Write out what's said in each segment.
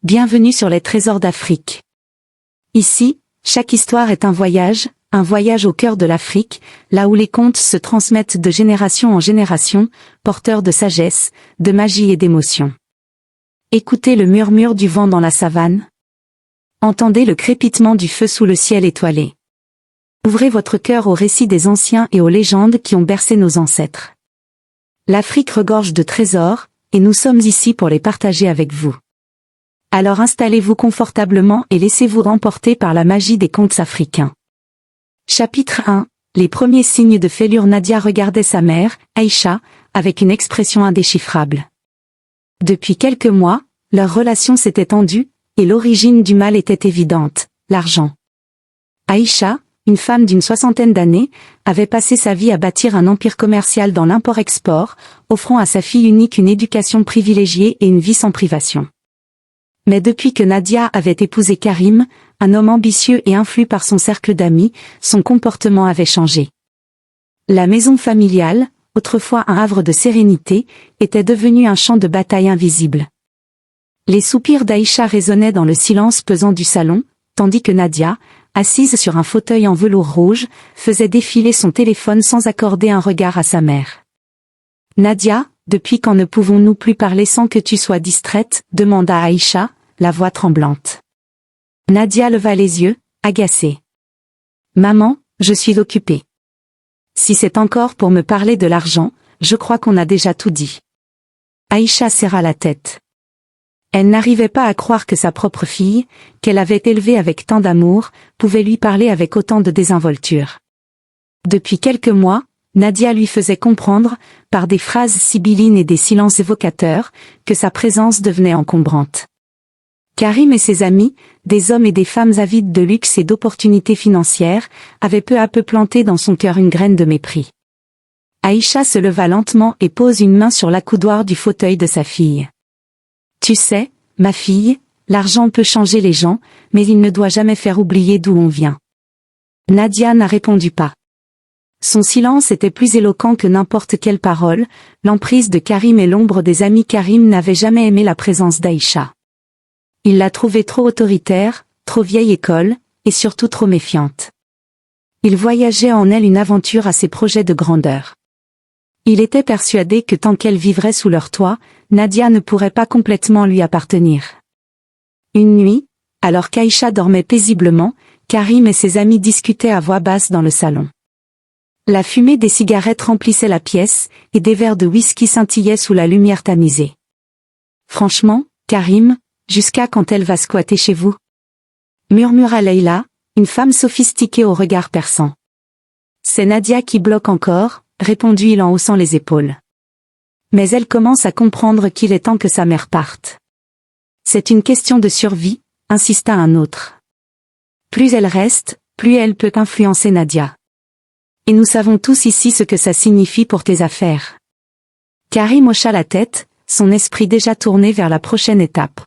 bienvenue sur les trésors d'Afrique. Ici, chaque histoire est un voyage au cœur de l'Afrique, là où les contes se transmettent de génération en génération, porteurs de sagesse, de magie et d'émotion. Écoutez le murmure du vent dans la savane. Entendez le crépitement du feu sous le ciel étoilé. Ouvrez votre cœur aux récits des anciens et aux légendes qui ont bercé nos ancêtres. L'Afrique regorge de trésors, et nous sommes ici pour les partager avec vous. Alors installez-vous confortablement et laissez-vous remporter par la magie des contes africains. Chapitre 1. Les premiers signes de fêlure. Nadia regardait sa mère, Aïcha, avec une expression indéchiffrable. Depuis quelques mois, leur relation s'était tendue, et l'origine du mal était évidente, l'argent. Aïcha, une femme d'une 60aine d'années, avait passé sa vie à bâtir un empire commercial dans l'import-export, offrant à sa fille unique une éducation privilégiée et une vie sans privation. Mais depuis que Nadia avait épousé Karim, un homme ambitieux et influé par son cercle d'amis, son comportement avait changé. La maison familiale, autrefois un havre de sérénité, était devenue un champ de bataille invisible. Les soupirs d'Aïcha résonnaient dans le silence pesant du salon, tandis que Nadia, assise sur un fauteuil en velours rouge, faisait défiler son téléphone sans accorder un regard à sa mère. « Nadia, depuis quand ne pouvons-nous plus parler sans que tu sois distraite ?» demanda Aïcha, la voix tremblante. Nadia leva les yeux, agacée. « Maman, je suis occupée. Si c'est encore pour me parler de l'argent, je crois qu'on a déjà tout dit. » Aïcha serra la tête. Elle n'arrivait pas à croire que sa propre fille, qu'elle avait élevée avec tant d'amour, pouvait lui parler avec autant de désinvolture. Depuis quelques mois, Nadia lui faisait comprendre, par des phrases sibyllines et des silences évocateurs, que sa présence devenait encombrante. Karim et ses amis, des hommes et des femmes avides de luxe et d'opportunités financières, avaient peu à peu planté dans son cœur une graine de mépris. Aïcha se leva lentement et pose une main sur l'accoudoir du fauteuil de sa fille. « Tu sais, ma fille, l'argent peut changer les gens, mais il ne doit jamais faire oublier d'où on vient. » Nadia n'a répondu pas. Son silence était plus éloquent que n'importe quelle parole. L'emprise de Karim et l'ombre des amis Karim n'avaient jamais aimé la présence d'Aïcha. Il la trouvait trop autoritaire, trop vieille école, et surtout trop méfiante. Il voyageait en elle une aventure à ses projets de grandeur. Il était persuadé que tant qu'elle vivrait sous leur toit, Nadia ne pourrait pas complètement lui appartenir. Une nuit, alors qu'Aïcha dormait paisiblement, Karim et ses amis discutaient à voix basse dans le salon. La fumée des cigarettes remplissait la pièce, et des verres de whisky scintillaient sous la lumière tamisée. « Franchement, Karim, jusqu'à quand elle va squatter chez vous ?» murmura Leïla, une femme sophistiquée au regard perçant. « C'est Nadia qui bloque encore », répondit-il en haussant les épaules. Mais elle commence à comprendre qu'il est temps que sa mère parte. C'est une question de survie, insista un autre. Plus elle reste, plus elle peut influencer Nadia. Et nous savons tous ici ce que ça signifie pour tes affaires. Karim hocha la tête, son esprit déjà tourné vers la prochaine étape.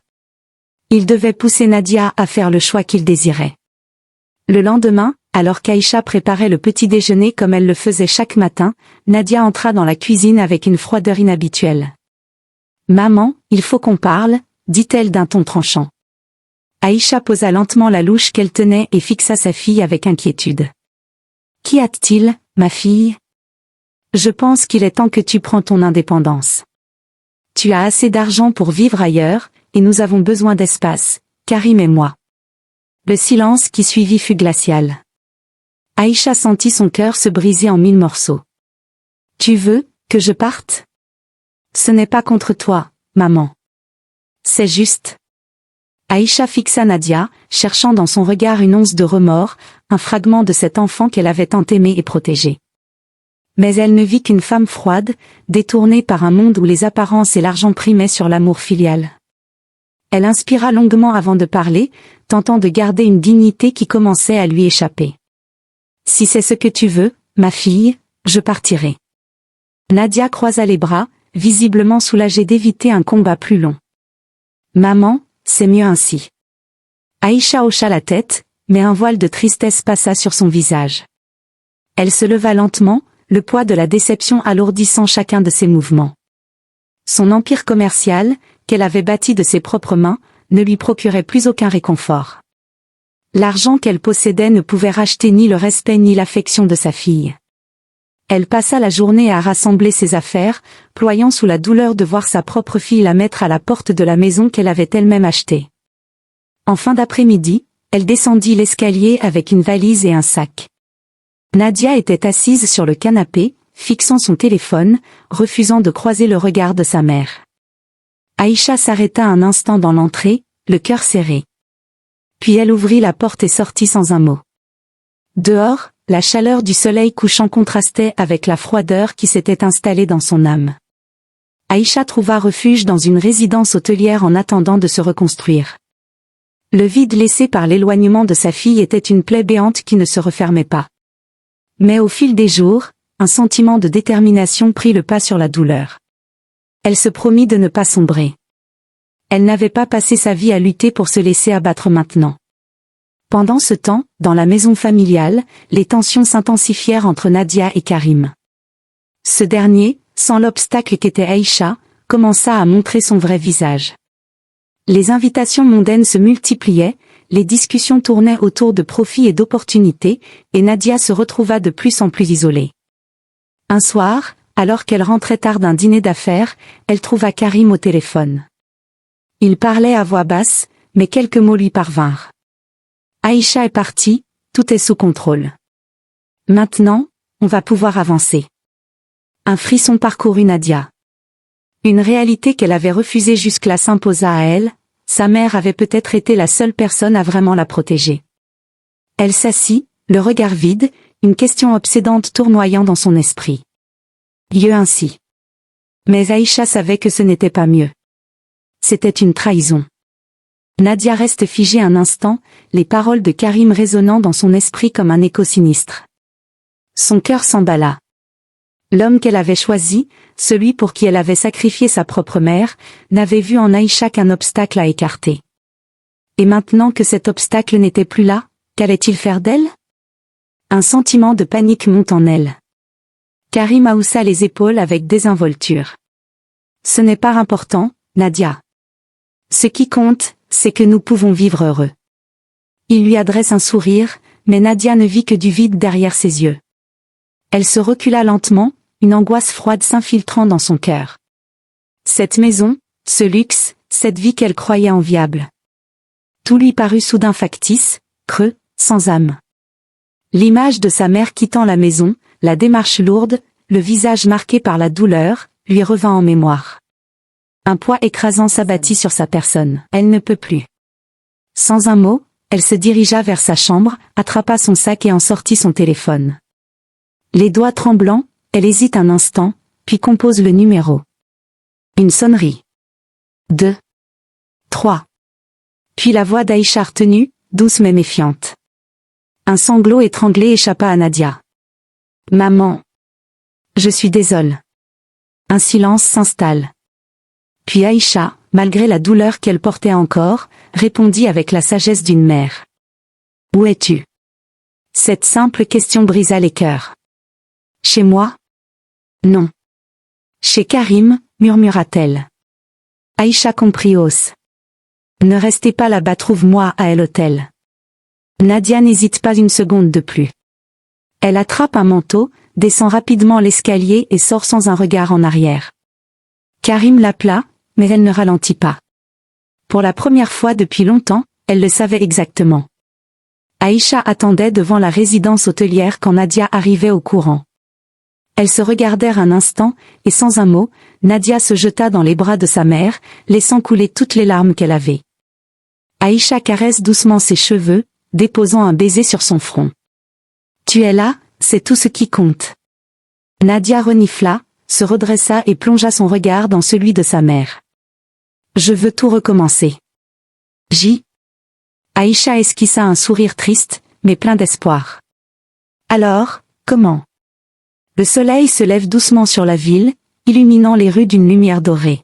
Il devait pousser Nadia à faire le choix qu'il désirait. Le lendemain, alors qu'Aïcha préparait le petit déjeuner comme elle le faisait chaque matin, Nadia entra dans la cuisine avec une froideur inhabituelle. « Maman, il faut qu'on parle », dit-elle d'un ton tranchant. Aïcha posa lentement la louche qu'elle tenait et fixa sa fille avec inquiétude. « Qu'y a-t-il, ma fille ? Je pense qu'il est temps que tu prends ton indépendance. Tu as assez d'argent pour vivre ailleurs, et nous avons besoin d'espace, Karim et moi. » Le silence qui suivit fut glacial. Aïcha sentit son cœur se briser en 1000 morceaux. « Tu veux que je parte ? Ce n'est pas contre toi, maman. C'est juste. » Aïcha fixa Nadia, cherchant dans son regard une once de remords, un fragment de cet enfant qu'elle avait tant aimé et protégé. Mais elle ne vit qu'une femme froide, détournée par un monde où les apparences et l'argent primaient sur l'amour filial. Elle inspira longuement avant de parler, tentant de garder une dignité qui commençait à lui échapper. « Si c'est ce que tu veux, ma fille, je partirai. » Nadia croisa les bras, visiblement soulagée d'éviter un combat plus long. « Maman, c'est mieux ainsi. » Aïcha hocha la tête, mais un voile de tristesse passa sur son visage. Elle se leva lentement, le poids de la déception alourdissant chacun de ses mouvements. Son empire commercial, qu'elle avait bâti de ses propres mains, ne lui procurait plus aucun réconfort. L'argent qu'elle possédait ne pouvait racheter ni le respect ni l'affection de sa fille. Elle passa la journée à rassembler ses affaires, ployant sous la douleur de voir sa propre fille la mettre à la porte de la maison qu'elle avait elle-même achetée. En fin d'après-midi, elle descendit l'escalier avec une valise et un sac. Nadia était assise sur le canapé, fixant son téléphone, refusant de croiser le regard de sa mère. Aïcha s'arrêta un instant dans l'entrée, le cœur serré. Puis elle ouvrit la porte et sortit sans un mot. Dehors, la chaleur du soleil couchant contrastait avec la froideur qui s'était installée dans son âme. Aïcha trouva refuge dans une résidence hôtelière en attendant de se reconstruire. Le vide laissé par l'éloignement de sa fille était une plaie béante qui ne se refermait pas. Mais au fil des jours, un sentiment de détermination prit le pas sur la douleur. Elle se promit de ne pas sombrer. Elle n'avait pas passé sa vie à lutter pour se laisser abattre maintenant. Pendant ce temps, dans la maison familiale, les tensions s'intensifièrent entre Nadia et Karim. Ce dernier, sans l'obstacle qu'était Aïcha, commença à montrer son vrai visage. Les invitations mondaines se multipliaient, les discussions tournaient autour de profits et d'opportunités, et Nadia se retrouva de plus en plus isolée. Un soir, alors qu'elle rentrait tard d'un dîner d'affaires, elle trouva Karim au téléphone. Il parlait à voix basse, mais quelques mots lui parvinrent. Aïcha est partie, tout est sous contrôle. Maintenant, on va pouvoir avancer. Un frisson parcourut Nadia. Une réalité qu'elle avait refusée jusque-là s'imposa à elle, sa mère avait peut-être été la seule personne à vraiment la protéger. Elle s'assit, le regard vide, une question obsédante tournoyant dans son esprit. Mieux ainsi. Mais Aïcha savait que ce n'était pas mieux. C'était une trahison. Nadia reste figée un instant, les paroles de Karim résonnant dans son esprit comme un écho sinistre. Son cœur s'emballa. L'homme qu'elle avait choisi, celui pour qui elle avait sacrifié sa propre mère, n'avait vu en Aïcha qu'un obstacle à écarter. Et maintenant que cet obstacle n'était plus là, qu'allait-il faire d'elle? Un sentiment de panique monte en elle. Karim haussa les épaules avec désinvolture. Ce n'est pas important, Nadia. Ce qui compte, c'est que nous pouvons vivre heureux. Il lui adresse un sourire, mais Nadia ne vit que du vide derrière ses yeux. Elle se recula lentement, une angoisse froide s'infiltrant dans son cœur. Cette maison, ce luxe, cette vie qu'elle croyait enviable. Tout lui parut soudain factice, creux, sans âme. L'image de sa mère quittant la maison, la démarche lourde, le visage marqué par la douleur, lui revint en mémoire. Un poids écrasant s'abattit sur sa personne. Elle ne peut plus. Sans un mot, elle se dirigea vers sa chambre, attrapa son sac et en sortit son téléphone. Les doigts tremblants, elle hésite un instant, puis compose le numéro. Une sonnerie. 2. 3. Puis la voix d'Aïcha retenue, douce mais méfiante. Un sanglot étranglé échappa à Nadia. Maman. Je suis désolée. Un silence s'installe. Puis Aïcha, malgré la douleur qu'elle portait encore, répondit avec la sagesse d'une mère. Où es-tu? Cette simple question brisa les cœurs. Chez moi? Non. Chez Karim, murmura-t-elle. Aïcha comprit hausse. Ne restez pas là-bas, trouve-moi à l'hôtel. Nadia n'hésite pas une seconde de plus. Elle attrape un manteau, descend rapidement l'escalier et sort sans un regard en arrière. Karim l'appela, mais elle ne ralentit pas. Pour la première fois depuis longtemps, elle le savait exactement. Aïcha attendait devant la résidence hôtelière quand Nadia arrivait au courant. Elles se regardèrent un instant, et sans un mot, Nadia se jeta dans les bras de sa mère, laissant couler toutes les larmes qu'elle avait. Aïcha caresse doucement ses cheveux, déposant un baiser sur son front. Tu es là, c'est tout ce qui compte. Nadia renifla, se redressa et plongea son regard dans celui de sa mère. Je veux tout recommencer. Aïcha esquissa un sourire triste, mais plein d'espoir. Alors, comment? Le soleil se lève doucement sur la ville, illuminant les rues d'une lumière dorée.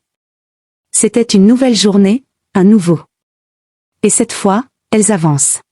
C'était une nouvelle journée, un nouveau. Et cette fois, elles avancent.